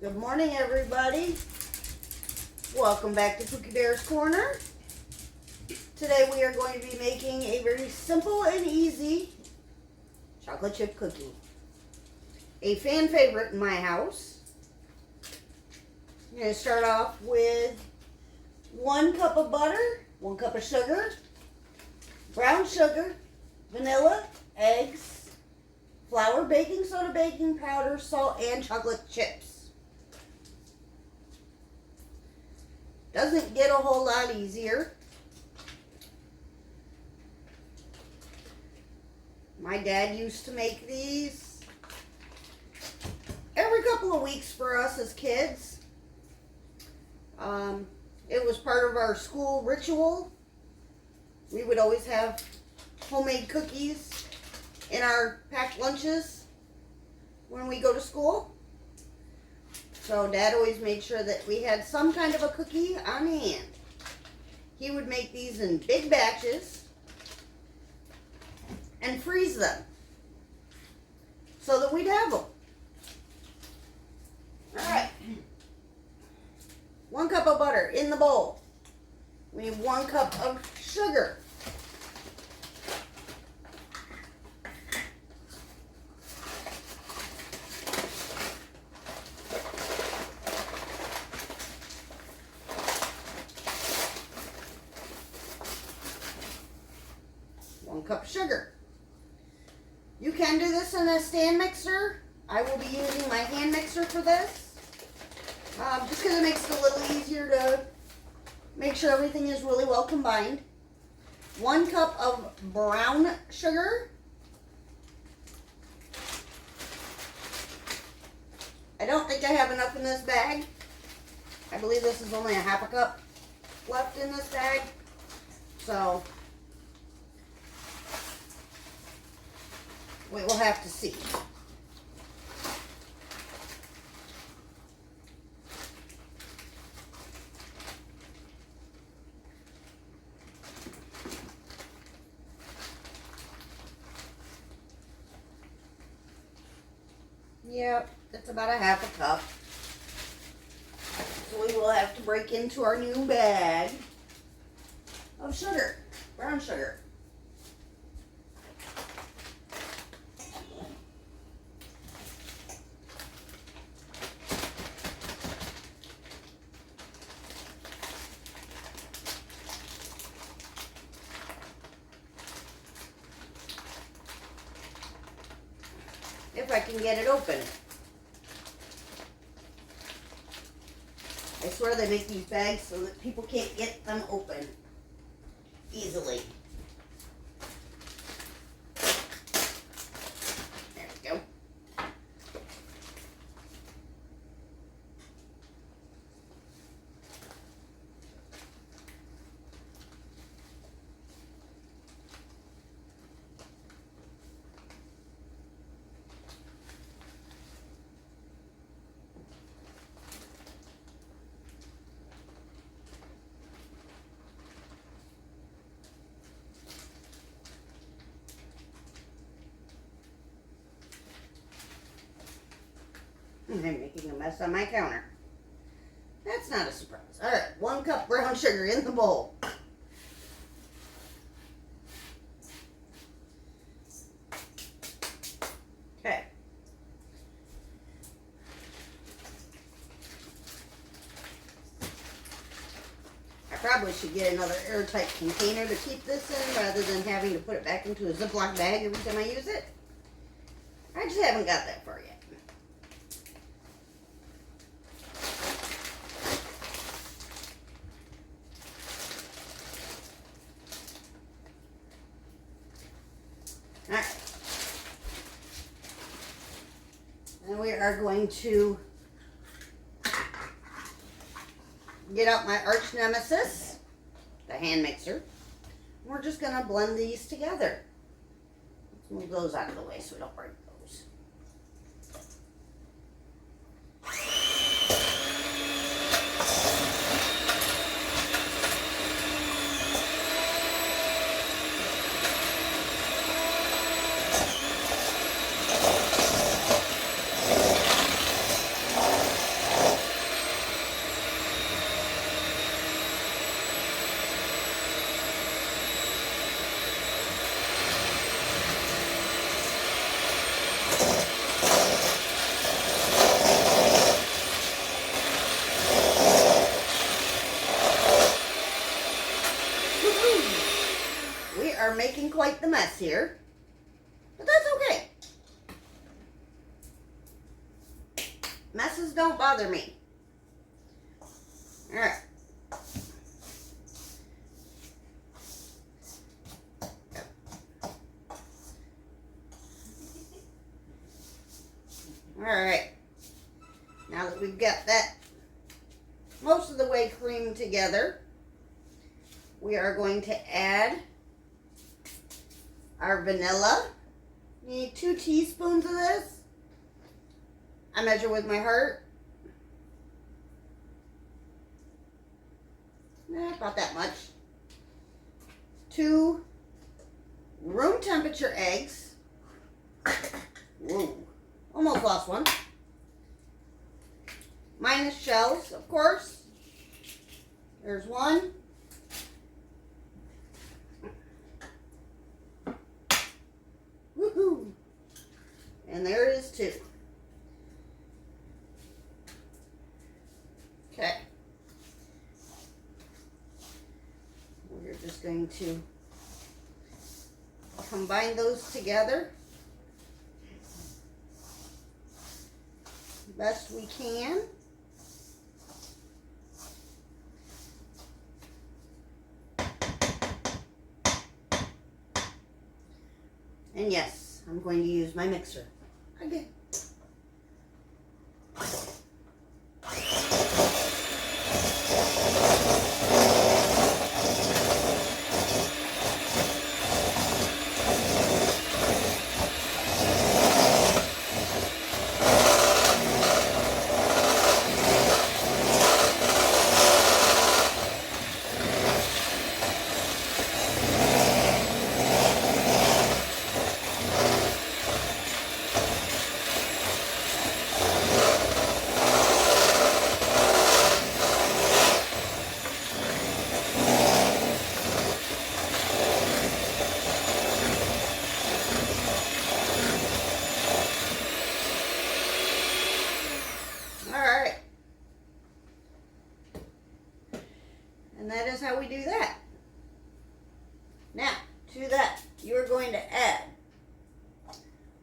Good morning, everybody. Welcome back to Cookie Bear's Corner. Today we are going to be making a very simple and easy chocolate chip cookie. A fan favorite in my house. I'm going to start off with 1 cup of butter, 1 cup of sugar, brown sugar, vanilla, eggs, flour, baking soda, baking powder, salt, and chocolate chips. Doesn't get a whole lot easier. My dad used to make these every couple of weeks for us as kids. It was part of our school ritual. We would always have homemade cookies in our packed lunches when we go to school. So Dad always made sure that we had some kind of a cookie on hand. He would make these in big batches and freeze them so that we'd have them. Alright. 1 cup of butter in the bowl. We need 1 cup of sugar. Cup of sugar. You can do this in a stand mixer. I will be using my hand mixer for this. Just because it makes it a little easier to make sure everything is really well combined. 1 cup of brown sugar. I don't think I have enough in this bag. I believe this is only a half a cup left in this bag. So we will have to see. Yep, that's about a half a cup. So we will have to break into our new bag of sugar, brown sugar. If I can get it open. I swear they make these bags so that people can't get them open easily. There we go. I'm making a mess on my counter. That's not a surprise. Alright, 1 cup brown sugar in the bowl. Okay. I probably should get another airtight container to keep this in rather than having to put it back into a Ziploc bag every time I use it. I just haven't got that far yet. Alright. And we are going to get out my arch nemesis, the hand mixer. We're just going to blend these together. Let's move those out of the way so we don't break those. are making quite the mess here, but that's okay. Messes don't bother me. All right. All right. Now that we've got that most of the way creamed together, we are going to add our vanilla. You need 2 teaspoons of this. I measure with my heart. About that much. 2 room temperature eggs. Whoa, almost lost one. Minus shells, of course. There's 1. Woohoo! And there is 2. Okay. We're just going to combine those together best we can. And yes, I'm going to use my mixer again. And that is how we do that. Now, to that, you're going to add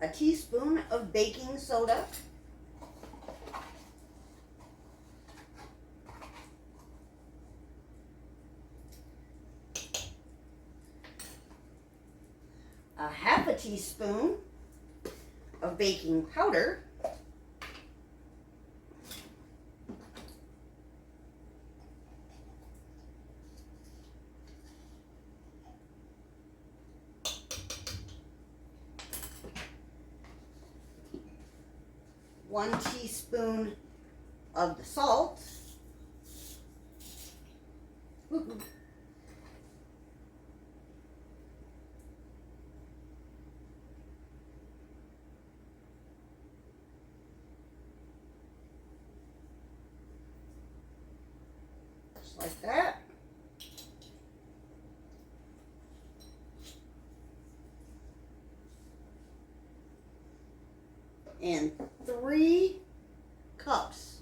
a teaspoon of baking soda, a half a teaspoon of baking powder, one teaspoon of the salt, just like that. And 3 cups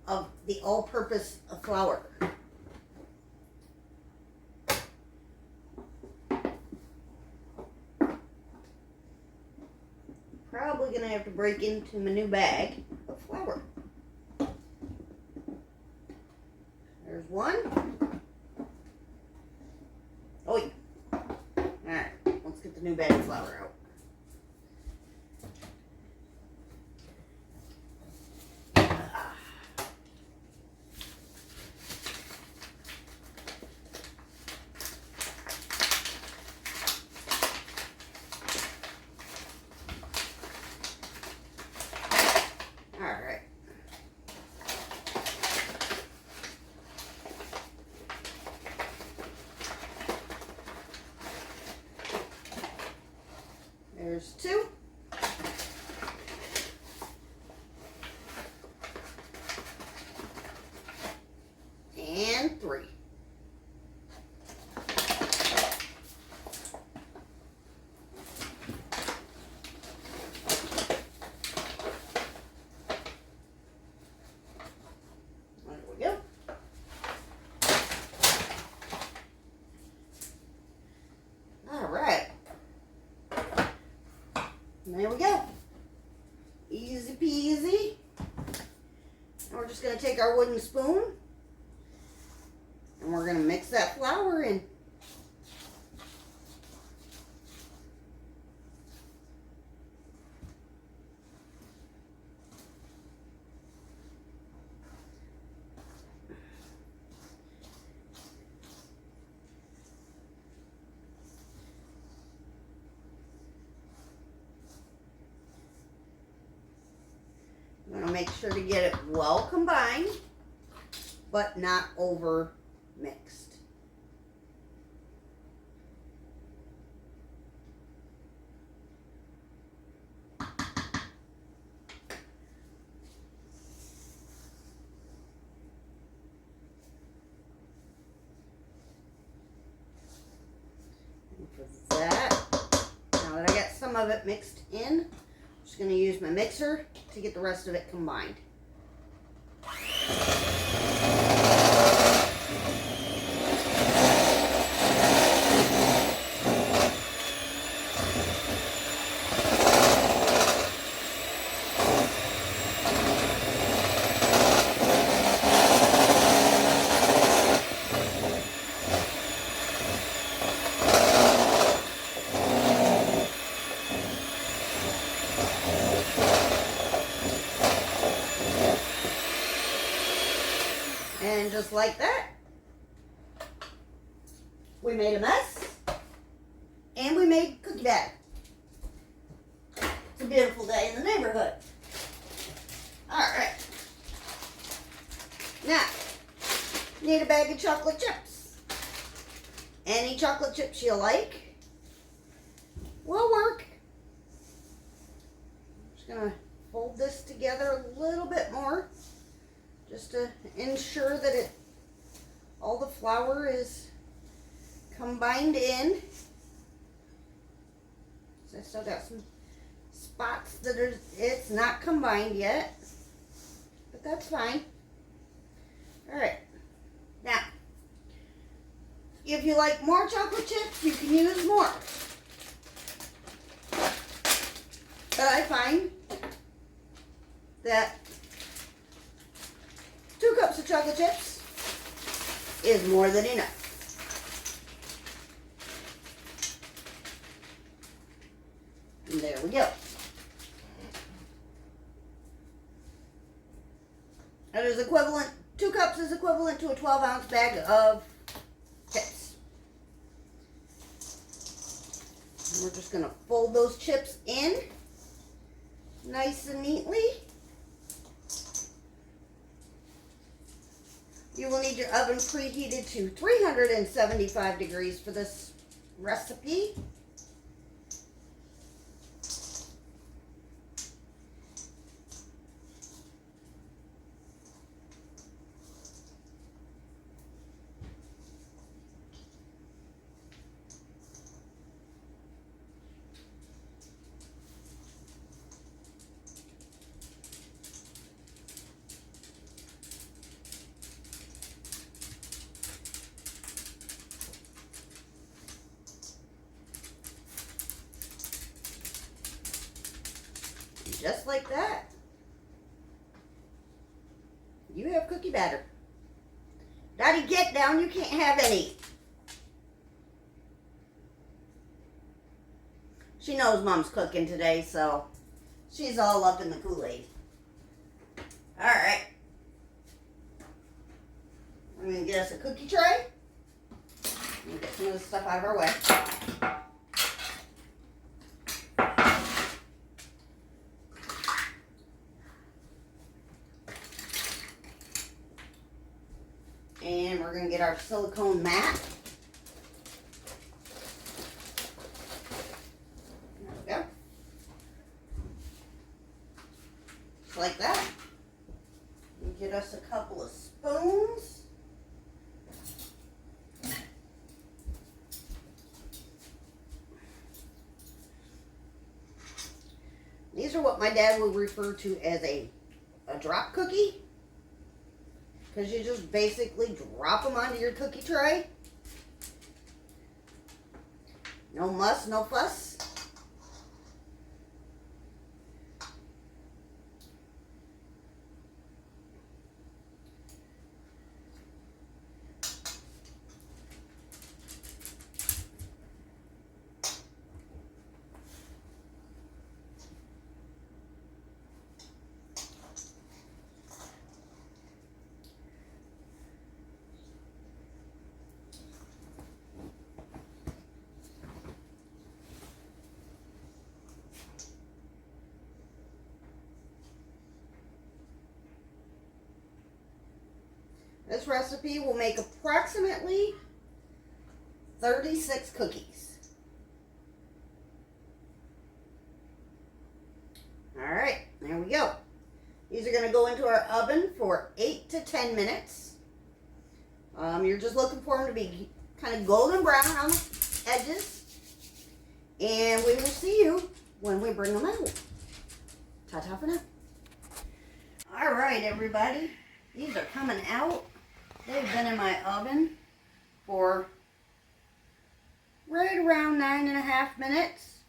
of the all-purpose flour. Probably gonna have to break into my new bag of flour. There's 1. Oh yeah. Alright, let's get the new bag of flour out. There's 2. And 3. There we go. we're just going to take our wooden spoon and we're going to mix that flour in. I'm going to make sure to get it well combined, but not over mixed. And for that, now that I got some of it mixed in, I'm just going to use my mixer to get the rest of it combined. And just like that, we made a mess and we made cookie batter. It's a beautiful day in the neighborhood. All right. Now, need a bag of chocolate chips. Any chocolate chips you like will work. I'm just going to fold this together a little bit more, just to ensure that all the flour is combined in. So I still got some spots that it's not combined yet, but that's fine. All right, now if you like more chocolate chips, you can use more, but I find that 2 cups of chocolate chips is more than enough. And there we go. That is equivalent, 2 cups is equivalent to a 12-ounce bag of chips. And we're just going to fold those chips in nice and neatly. You will need your oven preheated to 375 degrees for this recipe. Just like that, you have cookie batter. Daddy, get down, you can't have any. She knows Mom's cooking today, so she's all up in the Kool-Aid. All right. I'm going to get us a cookie tray. And get some of this stuff out of our way. And we're going to get our silicone mat. There we go. Just like that. And get us a couple of spoons. These are what my dad would refer to as a drop cookie. Because you just basically drop them onto your cookie tray. No muss, no fuss. This recipe will make approximately 36 cookies. Alright, there we go. These are going to go into our oven for 8 to 10 minutes. You're just looking for them to be kind of golden brown on the edges. And we will see you when we bring them out. Ta-ta for now. Alright, everybody. These are coming out. They've been in my oven for right around 9.5 minutes.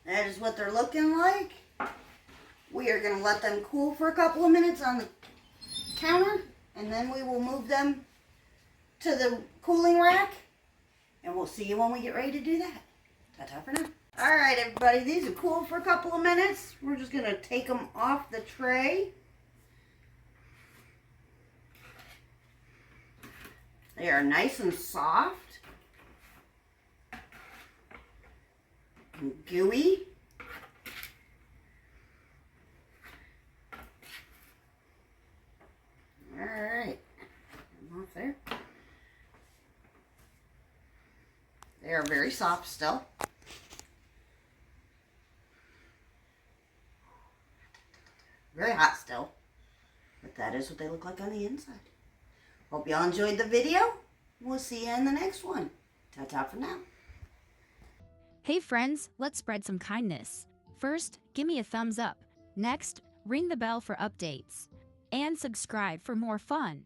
That is what they're looking like. We are going to let them cool for a couple of minutes on the counter, and then we will move them to the cooling rack, and we'll see you when we get ready to do that. Ta-ta for now. Alright, everybody, these are cooled for a couple of minutes. We're just going to take them off the tray. They are nice and soft and gooey. Alright, off there. They are very soft still. Very hot still. But that is what they look like on the inside. Hope y'all enjoyed the video. We'll see you in the next one. Ta-ta for now. Hey friends, let's spread some kindness. First, give me a thumbs up. Next, ring the bell for updates. And subscribe for more fun.